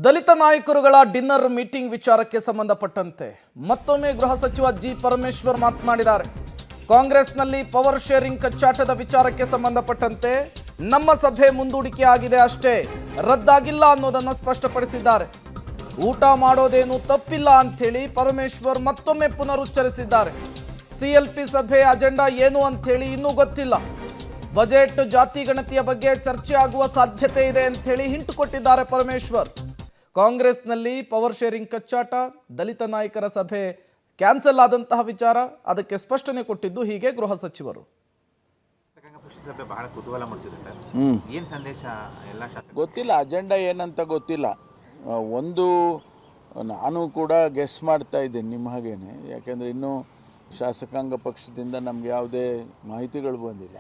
ದಲಿತ ನಾಯಕರುಗಳ dinner meeting ವಿಚಾರಕ್ಕೆ ಸಂಬಂಧಪಟ್ಟಂತೆ ಮತ್ತೊಮ್ಮೆ ಗೃಹ ಸಚಿವ ಜಿ ಪರಮೇಶ್ವರ್ ಮಾತನಾಡಿದ್ದಾರೆ. ಕಾಂಗ್ರೆಸ್ನಲ್ಲಿ ಪವರ್ ಶೇರಿಂಗ್ ಕಚ್ಚಾಟದ ವಿಚಾರಕ್ಕೆ ಸಂಬಂಧಪಟ್ಟಂತೆ ನಮ್ಮ ಸಭೆ ಮುಂದೂಡಿಕೆ ಆಗಿದೆ ಅಷ್ಟೇ, ರದ್ದಾಗಿಲ್ಲ ಅನ್ನೋದನ್ನು ಸ್ಪಷ್ಟಪಡಿಸಿದ್ದಾರೆ. ಊಟ ಮಾಡೋದೇನು ತಪ್ಪಿಲ್ಲ ಅಂಥೇಳಿ ಪರಮೇಶ್ವರ್ ಮತ್ತೊಮ್ಮೆ ಪುನರುಚ್ಚರಿಸಿದ್ದಾರೆ. ಸಿಎಲ್ಪಿ ಸಭೆ ಅಜೆಂಡಾ ಏನು ಅಂಥೇಳಿ ಇನ್ನೂ ಗೊತ್ತಿಲ್ಲ. ಬಜೆಟ್ ಜಾತಿ ಗಣತಿಯ ಬಗ್ಗೆ ಚರ್ಚೆ ಆಗುವ ಸಾಧ್ಯತೆ ಇದೆ ಅಂಥೇಳಿ ಹಿಂಟು ಕೊಟ್ಟಿದ್ದಾರೆ ಪರಮೇಶ್ವರ್. ಕಾಂಗ್ರೆಸ್ನಲ್ಲಿ ಪವರ್ ಶೇರಿಂಗ್ ಕಚ್ಚಾಟ, ದಲಿತ ನಾಯಕರ ಸಭೆ ಕ್ಯಾನ್ಸಲ್ ಆದಂತಹ ವಿಚಾರ, ಅದಕ್ಕೆ ಸ್ಪಷ್ಟನೆ ಕೊಟ್ಟಿದ್ದು ಹೀಗೆ ಗೃಹ ಸಚಿವರು. ಗೊತ್ತಿಲ್ಲ, ಅಜೆಂಡಾ ಏನಂತ ಗೊತ್ತಿಲ್ಲ. ಒಂದು ನಾನು ಕೂಡ ಗೆಸ್ ಮಾಡ್ತಾ ಇದ್ದೇನೆ ನಿಮ್ಮ ಹಾಗೇನೆ, ಯಾಕೆಂದರೆ ಇನ್ನೂ ಶಾಸಕಾಂಗ ಪಕ್ಷದಿಂದ ನಮಗೆ ಯಾವುದೇ ಮಾಹಿತಿಗಳು ಬಂದಿಲ್ಲ.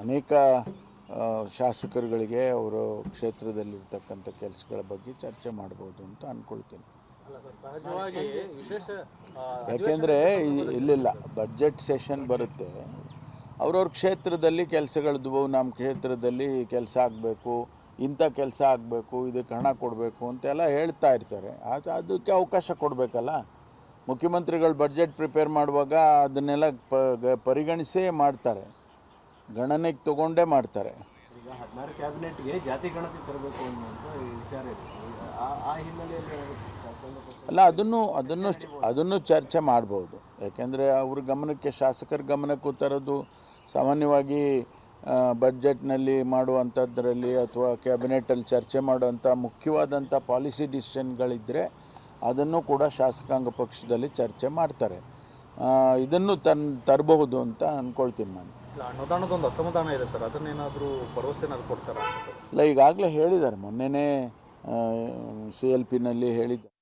ಅನೇಕ ಶಾಸಕರುಗಳಿಗೆ ಅವರು ಕ್ಷೇತ್ರದಲ್ಲಿರ್ತಕ್ಕಂಥ ಕೆಲಸಗಳ ಬಗ್ಗೆ ಚರ್ಚೆ ಮಾಡ್ಬೋದು ಅಂತ ಅಂದ್ಕೊಳ್ತೀನಿ. ಯಾಕೆಂದರೆ ಇಲ್ಲಿಲ್ಲ, ಬಡ್ಜೆಟ್ ಸೆಷನ್ ಬರುತ್ತೆ, ಅವ್ರವ್ರ ಕ್ಷೇತ್ರದಲ್ಲಿ ಕೆಲಸಗಳಿದ್ವು. ನಮ್ಮ ಕ್ಷೇತ್ರದಲ್ಲಿ ಕೆಲಸ ಆಗಬೇಕು, ಇಂಥ ಕೆಲಸ ಆಗಬೇಕು, ಇದಕ್ಕೆ ಹಣ ಕೊಡಬೇಕು ಅಂತೆಲ್ಲ ಹೇಳ್ತಾ ಇರ್ತಾರೆ. ಅದಕ್ಕೆ ಅವಕಾಶ ಕೊಡಬೇಕಲ್ಲ. ಮುಖ್ಯಮಂತ್ರಿಗಳು ಬಡ್ಜೆಟ್ ಪ್ರಿಪೇರ್ ಮಾಡುವಾಗ ಅದನ್ನೆಲ್ಲ ಪರಿಗಣಿಸೇ ಮಾಡ್ತಾರೆ, ಗಣನೆಗೆ ತಗೊಂಡೇ ಮಾಡ್ತಾರೆ. ಈಗ 16 ಕ್ಯಾಬಿನೆಟ್ಗೆ ಜಾತಿ ಗಣತಿ ತರಬೇಕು ಅನ್ನುವಂಥ ವಿಚಾರ ಇದೆ. ಆ ಹಿನ್ನೆಲೆಯಲ್ಲಿ ಅಲ್ಲ, ಅದನ್ನು ಚರ್ಚೆ ಮಾಡ್ಬೋದು. ಯಾಕೆಂದರೆ ಅವ್ರ ಗಮನಕ್ಕೆ, ಶಾಸಕರ ಗಮನಕ್ಕೂ ತರೋದು ಸಾಮಾನ್ಯವಾಗಿ ಬಡ್ಜೆಟ್ನಲ್ಲಿ ಮಾಡುವಂಥದ್ರಲ್ಲಿ ಅಥವಾ ಕ್ಯಾಬಿನೆಟಲ್ಲಿ ಚರ್ಚೆ ಮಾಡುವಂಥ ಮುಖ್ಯವಾದಂಥ ಪಾಲಿಸಿ ಡಿಸಿಷನ್ಗಳಿದ್ದರೆ ಅದನ್ನು ಕೂಡ ಶಾಸಕಾಂಗ ಪಕ್ಷದಲ್ಲಿ ಚರ್ಚೆ ಮಾಡ್ತಾರೆ. ಇದನ್ನು ತರಬಹುದು ಅಂತ ಅಂದ್ಕೊಳ್ತೀನಿ ನಾನು. ಅನುದಾನದೊಂದು ಅಸಮಾಧಾನ ಇದೆ ಸರ್, ಅದನ್ನೇನಾದರೂ ಭರವಸೆ ಕೊಡ್ತಾರಾ? ಇಲ್ಲ, ಈಗಾಗಲೇ ಹೇಳಿದ್ದಾರೆ, ಮೊನ್ನೆನೇ CLPನಲ್ಲಿ ಹೇಳಿದ್ದಾರೆ.